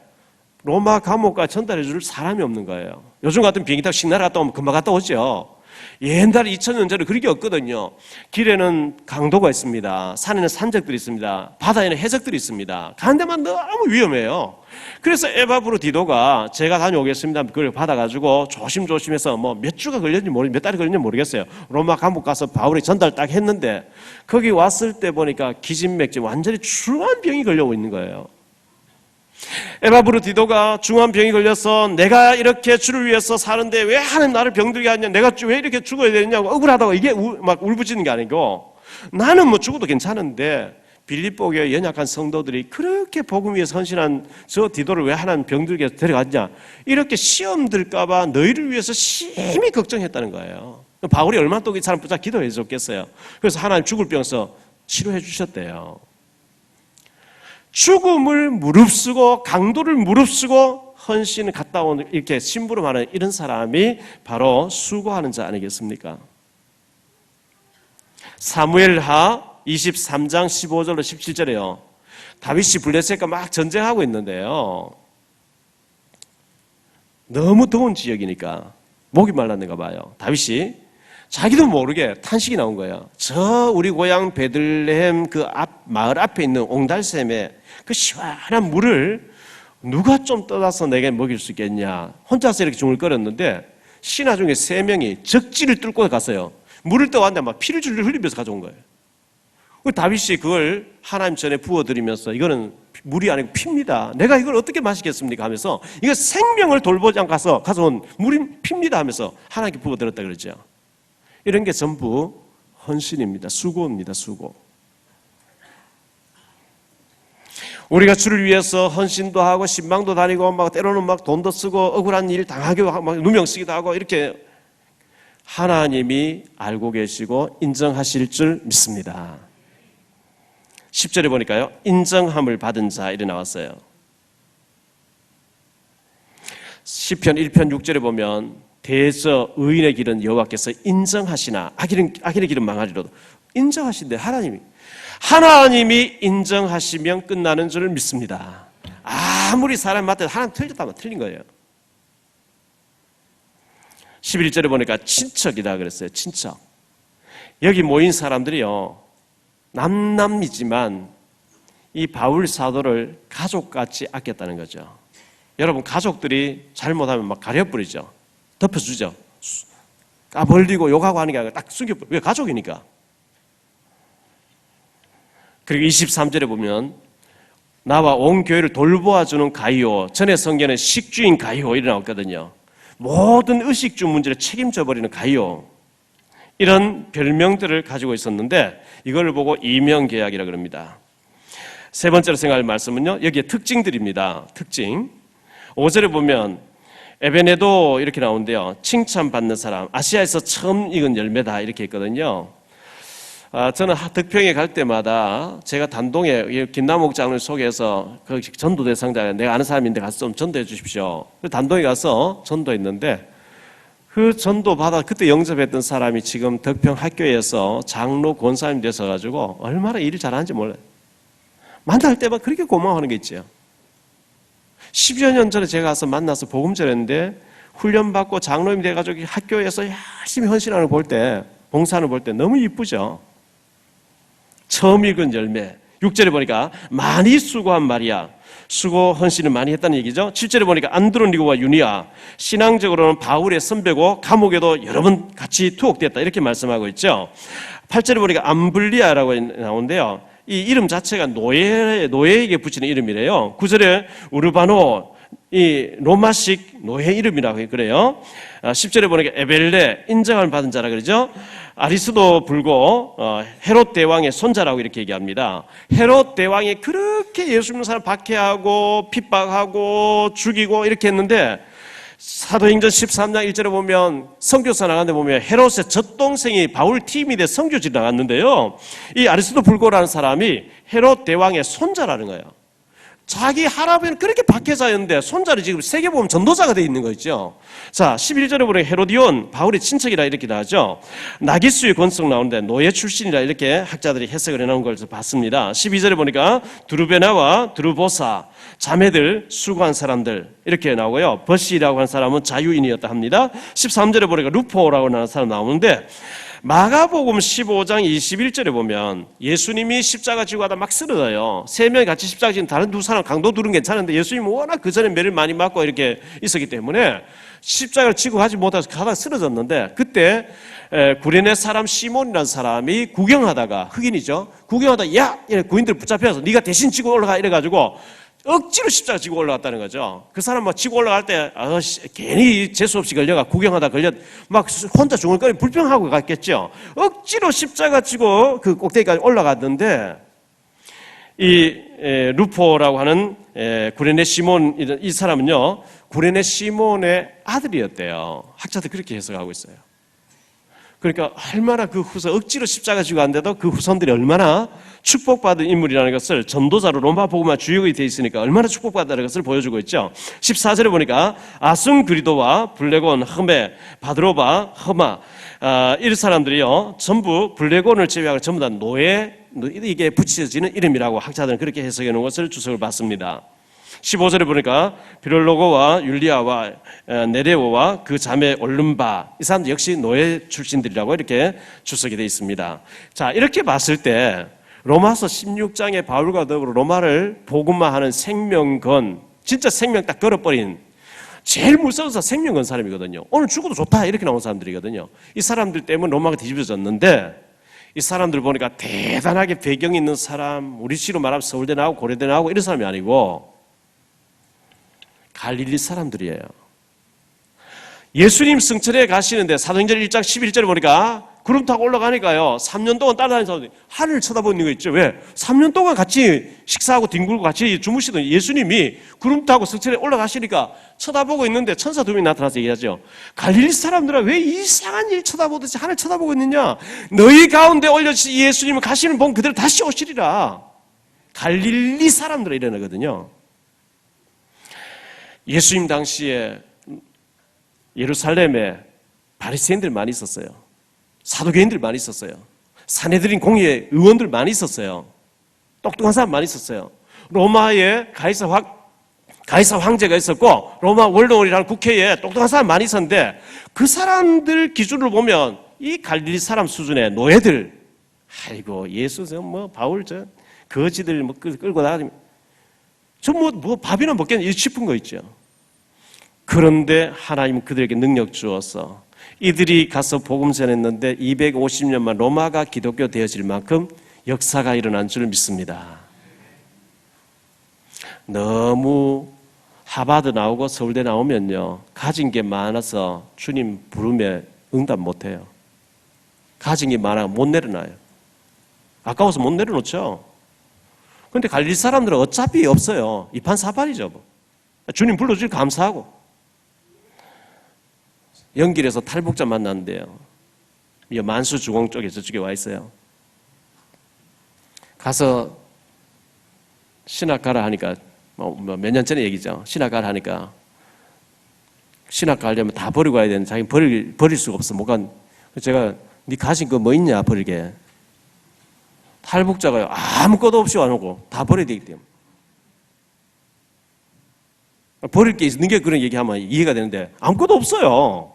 로마 감옥까지 전달해 줄 사람이 없는 거예요. 요즘 같은 비행기 타고 식나라 갔다 오면 금방 갔다 오죠. 옛날에 2000년 전에 그렇게 없거든요. 길에는 강도가 있습니다. 산에는 산적들이 있습니다. 바다에는 해적들이 있습니다. 가는 데만 너무 위험해요. 그래서 에바브로디도가 제가 다녀오겠습니다. 그걸 받아가지고 조심조심해서 뭐 몇 주가 걸렸는지 몇 달이 걸렸는지 모르겠어요. 로마 감옥 가서 바울이 전달 딱 했는데 거기 왔을 때 보니까 기진맥진 완전히 중한 병이 걸려 있는 거예요. 에바브로디도가 중한 병이 걸려서 내가 이렇게 주를 위해서 사는데 왜 하나님 나를 병들게 하냐 내가 왜 이렇게 죽어야 되냐고 억울하다고 이게 막 울부짖는 게 아니고 나는 뭐 죽어도 괜찮은데 빌립보 교회 연약한 성도들이 그렇게 복음 위에 헌신한 저 디도를 왜 하나님 병들게 데려갔냐 이렇게 시험 들까 봐 너희를 위해서 심히 걱정했다는 거예요. 바울이 얼마나 또 이 사람 붙잡아 기도해 줬겠어요. 그래서 하나님 죽을 병서 치료해 주셨대요. 죽음을 무릅쓰고 강도를 무릅쓰고 헌신을 갔다 온 이렇게 심부름하는 이런 사람이 바로 수고하는 자 아니겠습니까? 사무엘하 23장 15절로 17절에요. 다윗이 블레셋과 막 전쟁하고 있는데요. 너무 더운 지역이니까 목이 말랐는가 봐요. 다윗이 자기도 모르게 탄식이 나온 거예요. 저 우리 고향 베들레헴 그 마을 앞에 있는 옹달샘에 그 시원한 물을 누가 좀 떠다서 내게 먹일 수 있겠냐. 혼자서 이렇게 중얼거렸는데 신하 중에 3명이 적지를 뚫고 갔어요. 물을 떠왔는데 막 피를 줄줄 흘리면서 가져온 거예요. 그 다윗이 그걸 하나님 전에 부어드리면서 이거는 물이 아니고 피입니다. 내가 이걸 어떻게 마시겠습니까? 하면서 이거 생명을 돌보지 않고 가져온 물이 피입니다 하면서 하나님께 부어드렸다 그러죠. 이런 게 전부 헌신입니다. 수고입니다. 수고. 우리가 주를 위해서 헌신도 하고 신방도 다니고 막 때로는 막 돈도 쓰고 억울한 일 당하기도 하고 막 누명 쓰기도 하고 이렇게 하나님이 알고 계시고 인정하실 줄 믿습니다. 10절에 보니까요. 인정함을 받은 자 이래 나왔어요. 시편 1편 6절에 보면 대저 의인의 길은 여호와께서 인정하시나 악인의 길은 망하리로도 인정하신대. 하나님이 인정하시면 끝나는 줄 믿습니다. 아무리 사람 맡아도 하나님 틀렸다면 틀린 거예요. 11절에 보니까 친척이다 그랬어요. 친척. 여기 모인 사람들이요. 남남이지만 이 바울 사도를 가족같이 아꼈다는 거죠. 여러분 가족들이 잘못하면 막 가려버리죠. 덮어주죠. 까벌리고 욕하고 하는 게 아니라 딱 숨겨버려. 왜? 가족이니까. 그리고 23절에 보면 나와 온 교회를 돌보아주는 가이오, 전에 성경에 식주인 가이오 이렇게 나왔거든요. 모든 의식주 문제를 책임져 버리는 가이오, 이런 별명들을 가지고 있었는데 이걸 보고 이명계약이라고 그럽니다. 세 번째로 생각할 말씀은요, 여기에 특징들입니다. 특징 5절에 보면 에베네도 이렇게 나오는데요, 칭찬받는 사람, 아시아에서 처음 익은 열매다 이렇게 있거든요. 저는 덕평에 갈 때마다 제가 단동에 김남옥 장로를 소개해서 그 전도 대상자가 내가 아는 사람인데 가서 좀 전도해 주십시오. 단동에 가서 전도했는데 그 전도 받아 그때 영접했던 사람이 지금 덕평 학교에서 장로 권사님 돼서 가지고 얼마나 일을 잘하는지 몰라요. 만날 때마다 그렇게 고마워하는 게 있죠. 10여 년 전에 제가 가서 만나서 복음 전했는데 훈련받고 장로님이 돼가지고 학교에서 열심히 헌신하는 걸 볼 때, 봉사하는 걸 볼 때 너무 이쁘죠. 처음 읽은 열매. 6절에 보니까 많이 수고한 말이야. 수고 헌신을 많이 했다는 얘기죠. 7절에 보니까 안드로니고와 유니아, 신앙적으로는 바울의 선배고 감옥에도 여러 번 같이 투옥됐다 이렇게 말씀하고 있죠. 8절에 보니까 암블리아라고 나오는데요, 이 이름 자체가 노예에게 붙이는 이름이래요. 9절에 우르바노, 이 로마식 노예 이름이라고 그래요. 10절에 보니까 에벨레, 인정을 받은 자라 그러죠. 아리스도 불고 헤롯 대왕의 손자라고 이렇게 얘기합니다. 헤롯 대왕이 그렇게 예수 믿는 사람 박해하고 핍박하고 죽이고 이렇게 했는데 사도행전 13장 1절에 보면 선교사 나가는데 보면 헤롯의 젖동생이 바울 팀이 돼 선교지 나갔는데요, 이 아리스도 불고라는 사람이 헤롯 대왕의 손자라는 거예요. 자기 할아버지는 그렇게 박해자였는데 손자를 지금 세계 보면 전도자가 돼 있는 거 있죠. 자, 11절에 보면 헤로디온, 바울의 친척이라 이렇게 나오죠. 나기수의 권속 나오는데 노예 출신이라 이렇게 학자들이 해석을 해놓은 걸 봤습니다. 12절에 보니까 드루베나와 드루보사, 자매들, 수고한 사람들 이렇게 나오고요. 버시라고 하는 사람은 자유인이었다 합니다. 13절에 보니까 루포라고 하는 사람 나오는데, 마가복음 15장 21절에 보면 예수님이 십자가 지고 가다 막 쓰러져요. 세 명이 같이 십자가 지는 다른 두 사람 강도 둘은 괜찮은데 예수님은 워낙 그 전에 매를 많이 맞고 이렇게 있었기 때문에 십자가를 지고 가지 못해서 가다가 쓰러졌는데, 그때 구레네 사람 시몬이라는 사람이 구경하다가, 흑인이죠, 구경하다가 야! 구인들 붙잡혀서 네가 대신 지고 올라가 이래가지고 억지로 십자가 지고 올라갔다는 거죠. 그 사람 막 지고 올라갈 때 괜히 재수없이 걸려가 구경하다 걸려 막 혼자 중얼거리고 불평하고 갔겠죠. 억지로 십자가 지고 그 꼭대기까지 올라갔는데, 이 루포라고 하는 구레네 시몬, 이 사람은요 구레네 시몬의 아들이었대요. 학자들 그렇게 해석하고 있어요. 그러니까 얼마나 그 후손, 억지로 십자가 지고 갔는데도 그 후손들이 얼마나 축복받은 인물이라는 것을, 전도자로 로마 복음화 주역이 되어 있으니까 얼마나 축복받았다는 것을 보여주고 있죠. 14절에 보니까 아순그리도와 블레곤, 흠에, 바드로바, 흠아, 이 사람들이요 전부 블레곤을 제외하고 전부 다 노예, 이게 붙여지는 이름이라고 학자들은 그렇게 해석해 놓은 것을 주석을 받습니다. 15절에 보니까 비롤로고와 율리아와 네레오와 그 자매 올름바, 이 사람들 역시 노예 출신들이라고 이렇게 주석이 되어 있습니다. 자, 이렇게 봤을 때 로마서 16장에 바울과 더불어 로마를 복음화하는 생명건, 진짜 생명 딱 걸어버린 제일 무서워서 생명 건 사람이거든요. 오늘 죽어도 좋다 이렇게 나온 사람들이거든요. 이 사람들 때문에 로마가 뒤집어졌는데, 이 사람들 보니까 대단하게 배경이 있는 사람, 우리 시로 말하면 서울대 나오고 고려대 나오고 이런 사람이 아니고 갈릴리 사람들이에요. 예수님 승천에 가시는데 사도행전 1장 11절에 보니까 구름 타고 올라가니까요 3년 동안 따라다니는 사람들이 하늘을 쳐다보고 있는 거 있죠. 왜? 3년 동안 같이 식사하고 뒹굴고 같이 주무시던 예수님이 구름 타고 승천에 올라가시니까 쳐다보고 있는데 천사 두 명이 나타나서 얘기하죠. 갈릴리 사람들아 왜 이상한 일 쳐다보듯이 하늘 쳐다보고 있느냐. 너희 가운데 올려주신 예수님은 가시는 본 그대로 다시 오시리라. 갈릴리 사람들아 이러거든요. 예수님 당시에 예루살렘에 바리새인들 많이 있었어요. 사두개인들 많이 있었어요. 산헤드린 공회 의원들 많이 있었어요. 똑똑한 사람 많이 있었어요. 로마에 가이사 황제가 있었고 로마 원로원이라는 국회에 똑똑한 사람 많이 있었는데 그 사람들 기준으로 보면 이 갈릴리 사람 수준의 노예들, 아이고 예수 바울 거지들 끌고 나가면 밥이나 먹겠냐 싶은 거 있죠. 그런데 하나님은 그들에게 능력 주어서 이들이 가서 복음 전했는데 250년만 로마가 기독교 되어질 만큼 역사가 일어난 줄 믿습니다. 너무 하버드 나오고 서울대 나오면요 가진 게 많아서 주님 부름에 응답 못해요. 가진 게 많아 못 내려놔요. 아까워서 못 내려놓죠. 그런데 갈릴리 사람들은 어차피 없어요. 이판사판이죠. 주님 불러주니 감사하고 연길에서 탈북자 만났는데요. 만수주공 쪽에 저쪽에 와 있어요. 가서 신학 가라 하니까 몇 년 전에 얘기죠. 신학 가라 하니까 신학 가려면 다 버리고 가야 되는데 자기는 버릴 수가 없어. 제가 네 가진 거 뭐 있냐 버리게. 탈북자가요 아무것도 없이 와놓고 다 버려야 되기 때문에. 버릴 게 있는 게 그런 얘기하면 이해가 되는데 아무것도 없어요.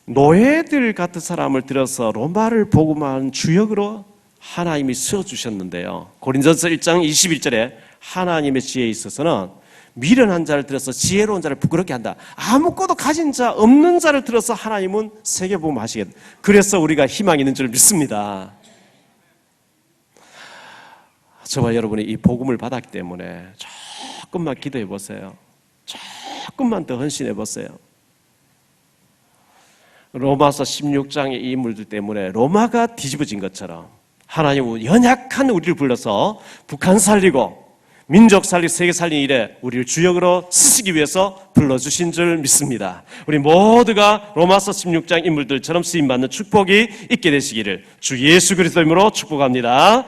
노예들 같은 사람을 들어서 로마를 복음하는 주역으로 하나님이 세워주셨는데요. 고린도전서 1장 21절에 하나님의 지혜에 있어서는 미련한 자를 들어서 지혜로운 자를 부끄럽게 한다. 아무것도 가진 자 없는 자를 들어서 하나님은 세계복음 하시겠다. 그래서 우리가 희망이 있는 줄 믿습니다. 저와 여러분이 이 복음을 받았기 때문에 조금만 기도해 보세요. 조금만 더 헌신해 보세요. 로마서 16장의 이 인물들 때문에 로마가 뒤집어진 것처럼 하나님은 연약한 우리를 불러서 북한 살리고 민족 살리고 세계 살리는 일에 우리를 주역으로 쓰시기 위해서 불러주신 줄 믿습니다. 우리 모두가 로마서 16장 인물들처럼 쓰임받는 축복이 있게 되시기를 주 예수 그리스도 이름으로 축복합니다.